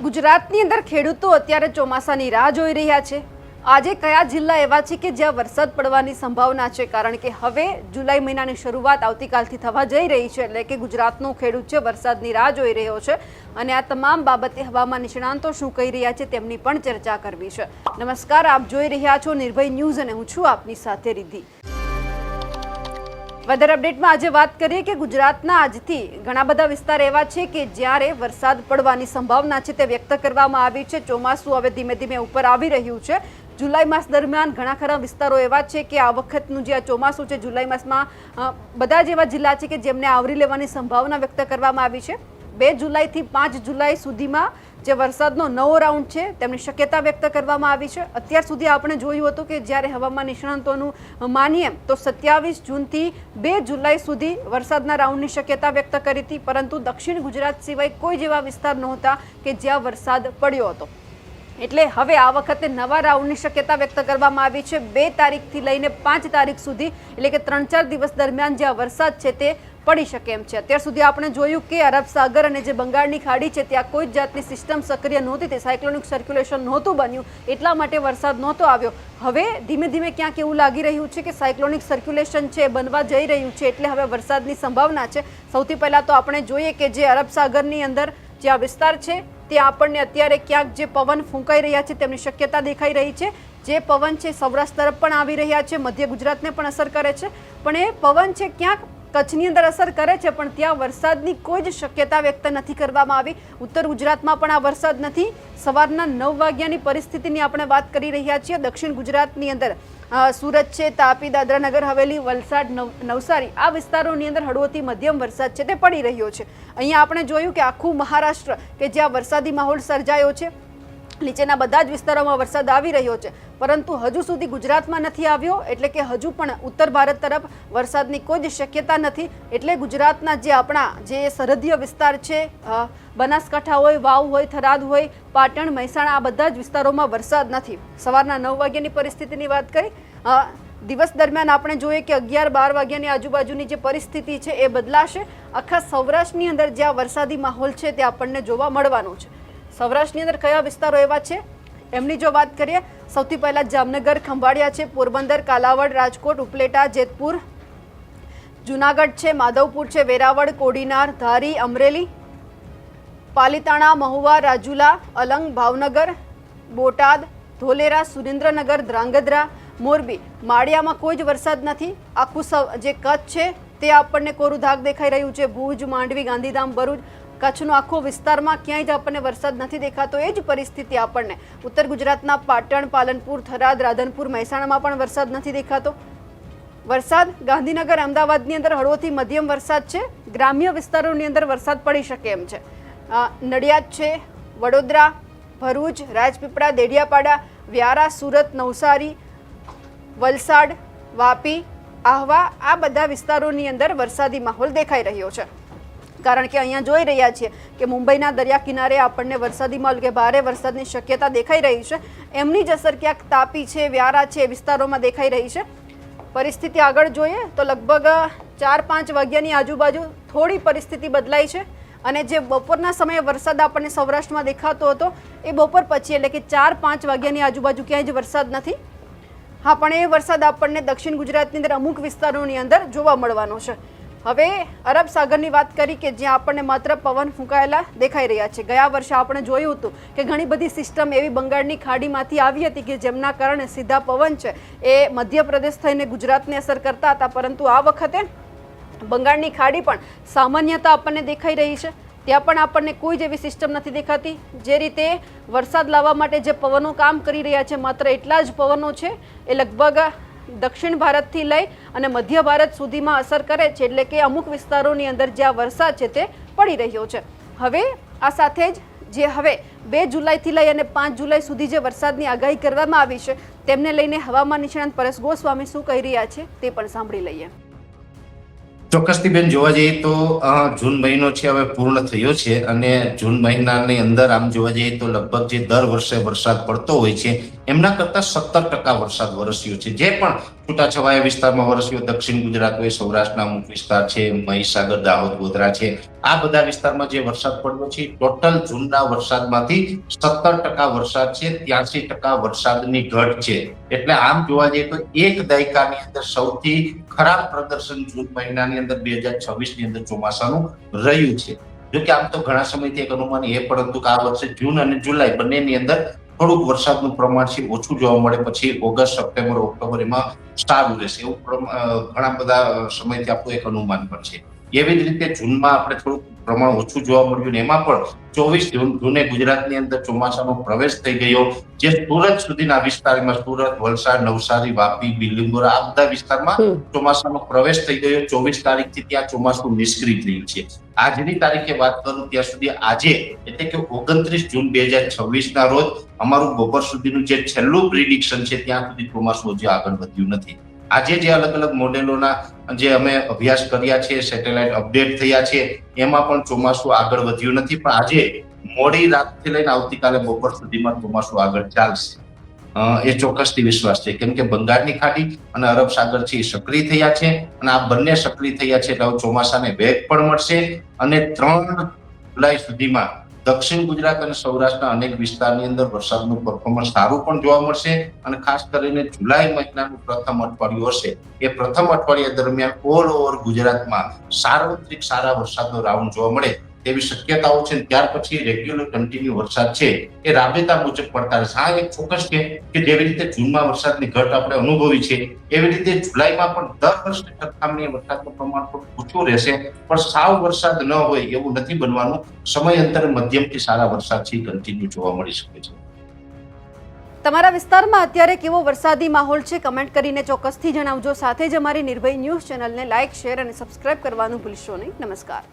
ગુજરાતની અંદર ખેડૂતો અત્યારે ચોમાસાની રાહ જોઈ રહ્યા છે। આજે કયા જિલ્લા એવા છે કે જ્યાં વરસાદ પડવાની સંભાવના છે? કારણ કે હવે જુલાઈ મહિનાની શરૂઆત આવતીકાલથી થવા જઈ રહી છે, એટલે કે ગુજરાતનો ખેડૂત છે વરસાદની રાહ જોઈ રહ્યો છે અને આ તમામ બાબતે હવામાન નિષ્ણાંતો શું કહી રહ્યા છે તેમની પણ ચર્ચા કરવી છે। નમસ્કાર, આપ જોઈ રહ્યા છો નિર્ભય ન્યૂઝ અને હું છું આપની સાથે રિદ્ધિ। વેધર અપડેટમાં આજે વાત કરીએ કે ગુજરાતના આજથી ઘણા બધા વિસ્તાર એવા છે કે જ્યારે વરસાદ પડવાની સંભાવના છે તે વ્યક્ત કરવામાં આવી છે। ચોમાસું હવે ધીમે ધીમે ઉપર આવી રહ્યું છે। જુલાઈ માસ દરમિયાન ઘણા ખરા વિસ્તારો એવા છે કે આ વખતનું જે આ ચોમાસું છે જુલાઈ માસમાં બધા જ એવા જિલ્લા છે કે જેમને આવરી લેવાની સંભાવના વ્યક્ત કરવામાં આવી છે। 2 જુલાઈથી 5 જુલાઈ સુધીમાં જે વરસાદનો નવો રાઉન્ડ છે તેમની શક્યતા વ્યક્ત કરવામાં આવી છે। અત્યાર સુધી આપણે જોયું હતું કે જ્યારે હવામાન નિષ્ણાંતોનું માનીએ તો 27 જૂનથી 2 જુલાઈ સુધી વરસાદના રાઉન્ડની શક્યતા વ્યક્ત કરી હતી, પરંતુ દક્ષિણ ગુજરાત સિવાય કોઈ જેવા વિસ્તાર નહોતા કે જ્યાં વરસાદ પડ્યો હતો। એટલે હવે આ વખતે નવા રાઉન્ડની શક્યતા વ્યક્ત કરવામાં આવી છે। 2 તારીખથી લઈને 5 તારીખ સુધી, એટલે કે 3-4 દિવસ દરમિયાન જ્યાં વરસાદ છે તે પડી શકે એમ છે। અત્યાર સુધી આપણે જોયું કે અરબ સાગર અને જે બંગાળની ખાડી છે ત્યાં કોઈ જ જાતની સિસ્ટમ સક્રિય નહોતી, તે સાયક્લોનિક સર્ક્યુલેશન નહોતું બન્યું, એટલા માટે વરસાદ નહોતો આવ્યો। હવે ધીમે ધીમે ક્યાંક એવું લાગી રહ્યું છે કે સાયક્લોનિક સર્ક્યુલેશન છે બનવા જઈ રહ્યું છે, એટલે હવે વરસાદની સંભાવના છે। સૌથી પહેલાં તો આપણે જોઈએ કે જે અરબ સાગરની અંદર જે આ વિસ્તાર છે ત્યાં આપણને અત્યારે ક્યાંક જે પવન ફૂંકાઈ રહ્યા છે તેમની શક્યતા દેખાઈ રહી છે। જે પવન છે સૌરાષ્ટ્ર તરફ પણ આવી રહ્યા છે, મધ્ય ગુજરાતને પણ અસર કરે છે, પણ એ પવન છે ક્યાંક કચ્છની અંદર અસર કરે છે, પણ ત્યાં વરસાદની કોઈ જ શક્યતા વ્યક્ત નથી કરવામાં આવી। ઉત્તર ગુજરાતમાં પણ આ વરસાદ નથી। સવારના 9 વાગ્યાની પરિસ્થિતિની આપણે વાત કરી રહ્યા છીએ। દક્ષિણ ગુજરાતની અંદર સુરત છે, તાપી, દાદરા નગર હવેલી, વલસાડ, નવસારી આ વિસ્તારોની અંદર હળવોથી મધ્યમ વરસાદ છે તે પડી રહ્યો છે। અહીંયા આપણે જોયું કે આખું મહારાષ્ટ્ર કે જ્યાં વરસાદી માહોલ સર્જાયો છે, નીચેના બધા જ વિસ્તારોમાં વરસાદ આવી રહ્યો છે, પરંતુ હજુ સુધી ગુજરાતમાં નથી આવ્યો, એટલે કે હજુ પણ ઉત્તર ભારત તરફ વરસાદની કોઈ જ શક્યતા નથી। એટલે ગુજરાતના જે આપણા જે સરહદીય વિસ્તાર છે, બનાસકાંઠા હોય, વાવ હોય, થરાદ હોય, પાટણ, મહેસાણા આ બધા જ વિસ્તારોમાં વરસાદ નથી। સવારના 9 વાગ્યાની પરિસ્થિતિની વાત કરી। દિવસ દરમિયાન આપણે જોઈએ કે 11-12 વાગ્યાની આજુબાજુની જે પરિસ્થિતિ છે એ બદલાશે। આખા સૌરાષ્ટ્રની અંદર જ્યાં વરસાદી માહોલ છે તે આપણને જોવા મળવાનો છે। સૌરાષ્ટ્રની અંદર કયા વિસ્તારો એવા છે એમની જો વાત કરીએ, સૌથી પહેલા જામનગર, ખંભાળિયા છે, પોરબંદર, કાલાવડ, રાજકોટ, ઉપલેટા, જેતપુર, જુનાગઢ છે, માધવપુર છે, વેરાવળ, કોડીનાર, ધારી, અમરેલી, પાલીતાણા, મહુવા, રાજુલા, અલંગ, ભાવનગર, બોટાદ, ધોલેરા, સુરેન્દ્રનગર, ધ્રાંગધ્રા, મોરબી, માળિયામાં કોઈ જ વરસાદ નથી। આખું જે કચ્છ છે તે આપણને કોરું ધાક દેખાઈ રહ્યું છે। ભુજ, માંડવી, ગાંધીધામ, ભરૂચ, કચ્છનો આખો વિસ્તારમાં ક્યાંય જ આપણને વરસાદ નથી દેખાતો। એ જ પરિસ્થિતિ આપણને ઉત્તર ગુજરાતના પાટણ, પાલનપુર, થરાદ, રાધનપુર, મહેસાણામાં પણ વરસાદ નથી દેખાતો। વરસાદ ગાંધીનગર, અમદાવાદની અંદર હળવોથી મધ્યમ વરસાદ છે। ગ્રામ્ય વિસ્તારોની અંદર વરસાદ પડી શકે એમ છે। નડિયાદ છે, વડોદરા, ભરૂચ, રાજપીપળા, દેડિયાપાડા, વ્યારા, સુરત, નવસારી, વલસાડ, વાપી, આહવા આ બધા વિસ્તારોની અંદર વરસાદી માહોલ દેખાઈ રહ્યો છે। કારણ કે અહીંયા જોઈ રહ્યા છીએ કે મુંબઈના દરિયા કિનારે આપણને વરસાદી માહોલ કે ભારે વરસાદની શક્યતા દેખાઈ રહી છે। એમની જ અસર ક્યાંક તાપી છે, વ્યારા છે એ વિસ્તારોમાં દેખાઈ રહી છે। પરિસ્થિતિ આગળ જોઈએ તો લગભગ 4-5 વાગ્યાની આજુબાજુ થોડી પરિસ્થિતિ બદલાઈ છે અને જે બપોરના સમયે વરસાદ આપણને સૌરાષ્ટ્રમાં દેખાતો હતો એ બપોર પછી, એટલે કે 4-5 વાગ્યાની આજુબાજુ ક્યાંય જ વરસાદ નથી। હા, પણ એ વરસાદ આપણને દક્ષિણ ગુજરાતની અંદર અમુક વિસ્તારોની અંદર જોવા મળવાનો છે। હવે અરબ સાગરની વાત કરી કે જ્યાં આપણને માત્ર પવન ફૂંકાયેલા દેખાઈ રહ્યા છે। ગયા વર્ષે આપણે જોયું હતું કે ઘણી બધી સિસ્ટમ એવી બંગાળની ખાડીમાંથી આવી હતી કે જેમના કારણે સીધા પવન છે એ મધ્યપ્રદેશ થઈને ગુજરાતને અસર કરતા હતા, પરંતુ આ વખતે બંગાળની ખાડી પણ સામાન્યતા આપણને દેખાઈ રહી છે। ત્યાં પણ આપણને કોઈ જેવી સિસ્ટમ નથી દેખાતી। જે રીતે વરસાદ લાવવા માટે જે પવનો કામ કરી રહ્યા છે, માત્ર એટલા જ પવનો છે એ લગભગ દક્ષિણ ભારતથી લઈ અને મધ્ય ભારત સુધીમાં અસર કરે છે, એટલે કે અમુક વિસ્તારોની અંદર જ્યાં વરસાદ છે તે પડી રહ્યો છે। હવે આ સાથે જ જે હવે 2 જુલાઈથી લઈ અને 5 જુલાઈ સુધી જે વરસાદની આગાહી કરવામાં આવી છે તેમને લઈને હવામાન નિષ્ણાંત પરેશ ગોસ્વામી શું કહી રહ્યા છે તે પણ સાંભળી લઈએ। ચોક્કસથી બેન જોવા જઈએ તો જૂન મહિનો છે હવે પૂર્ણ થયો છે અને જૂન મહિનાની અંદર આમ જોવા જઈએ તો લગભગ જે દર વર્ષે વરસાદ પડતો હોય છે એમના કરતા 17% વરસાદ વરસ્યો છે। જે પણ છૂટાછવાયા વિસ્તારમાં વરસ્યો, દક્ષિણ ગુજરાત હોય, સૌરાષ્ટ્રના અમુક વિસ્તાર છે, મહીસાગર, દાહોદ, ગોધરા છે, આ બધા વિસ્તારમાં જે વરસાદ પડ્યો છે ટોટલ જૂનના વરસાદમાંથી 17% વરસાદ છે, 83% વરસાદની ઘટ છે. એટલે આમ જોવા જઈએ તો એક દાયકાની અંદર સૌથી ખરાબ પ્રદર્શન જૂન મહિનાની અંદર 2026 ની અંદર ચોમાસાનું રહ્યું છે. જો કે આમ તો ઘણા સમયથી એક અનુમાન એ પણ હતું કે આ વર્ષે જૂન અને જુલાઈ બંનેની અંદર થોડુંક વરસાદનું પ્રમાણ છે ઓછું જોવા મળે, પછી ઓગસ્ટ, સપ્ટેમ્બર, ઓક્ટોબર એમાં સારું રહેશે એવું ઘણા બધા સમયથી આપણું એક અનુમાન પણ છે. એવી જ રીતે જૂનમાં આપણે થોડુંક પ્રમાણ ઓછું જોવા મળ્યું ને એમાં પણ 24 જૂને ગુજરાતની અંદર ચોમાસાનો પ્રવેશ થઈ ગયો. જે સુરત સુધીના વિસ્તારમાં, સુરત, વલસાડ, નવસારી, વાપી, બિલીમોરા આ બધા વિસ્તારમાં ચોમાસાનો પ્રવેશ થઈ ગયો. 24 તારીખથી ત્યાં ચોમાસું નિષ્ક્રિય થયું છે. આજની તારીખે વાત કરું ત્યાં સુધી આજે એટલે કે 29 જૂન 2026 ના રોજ અમારું બપોર સુધીનું જે છેલ્લું પ્રિડિક્શન છે ત્યાં સુધી ચોમાસું હજી આગળ વધ્યું નથી. આજે જે અલગ અલગ મોડેલોના જે અમે અભ્યાસ કર્યા છે, સેટેલાઇટ અપડેટ થયા છે, એમાં પણ ચોમાસું આગળ વધ્યું નથી. પણ આજે મોડી રાતથી લઈને આવતીકાલે બપોર સુધીમાં ચોમાસું આગળ ચાલશે એ ચોક્કસથી વિશ્વાસ છે. કેમ કે બંગાળની ખાડી અને અરબ સાગર છે એ સક્રિય થયા છે અને આ બંને સક્રિય થયા છે એટલે ચોમાસાને વેગ પણ મળશે અને 3 જુલાઈ સુધીમાં દક્ષિણ ગુજરાત અને સૌરાષ્ટ્રના અનેક વિસ્તારની અંદર વરસાદનું પરફોર્મન્સ સારું પણ જોવા મળશે. અને ખાસ કરીને જુલાઈ મહિનાનું પ્રથમ અઠવાડિયું હશે એ પ્રથમ અઠવાડિયા દરમિયાન ઓલ ઓવર ગુજરાતમાં સાર્વત્રિક સારા વરસાદનો રાઉન્ડ જોવા મળે તેવી શક્યતાઓ છે. ત્યાર પછી રેગ્યુલર કન્ટિન્યુ વરસાદ છે એ રાબેતા મુજબ પડતા રહેશે. હા, એક ચોક્કસ છે કે જેવી રીતે જૂનમાં વરસાદની ઘટ આપણે અનુભવી છે એવી રીતે જુલાઈમાં પણ દર વર્ષની સરખામણીએ વરસાદનું પ્રમાણ થોડું ઓછું રહેશે. પણ સાવ વરસાદ ન હોય એવું નથી બનવાનું. સમયાંતરે મધ્યમથી સારા વરસાદ છે કન્ટિન્યુ જોવા મળી શકે છે. તમારા વિસ્તારમાં અત્યારે કેવો વરસાદી માહોલ છે કમેન્ટ કરીને ચોક્કસથી જણાવજો. સાથે જ અમારી નિર્ભય ન્યૂઝ ચેનલને લાઇક, શેર અને સબસ્ક્રાઇબ કરવાનું ભૂલશો નહીં. નમસ્કાર.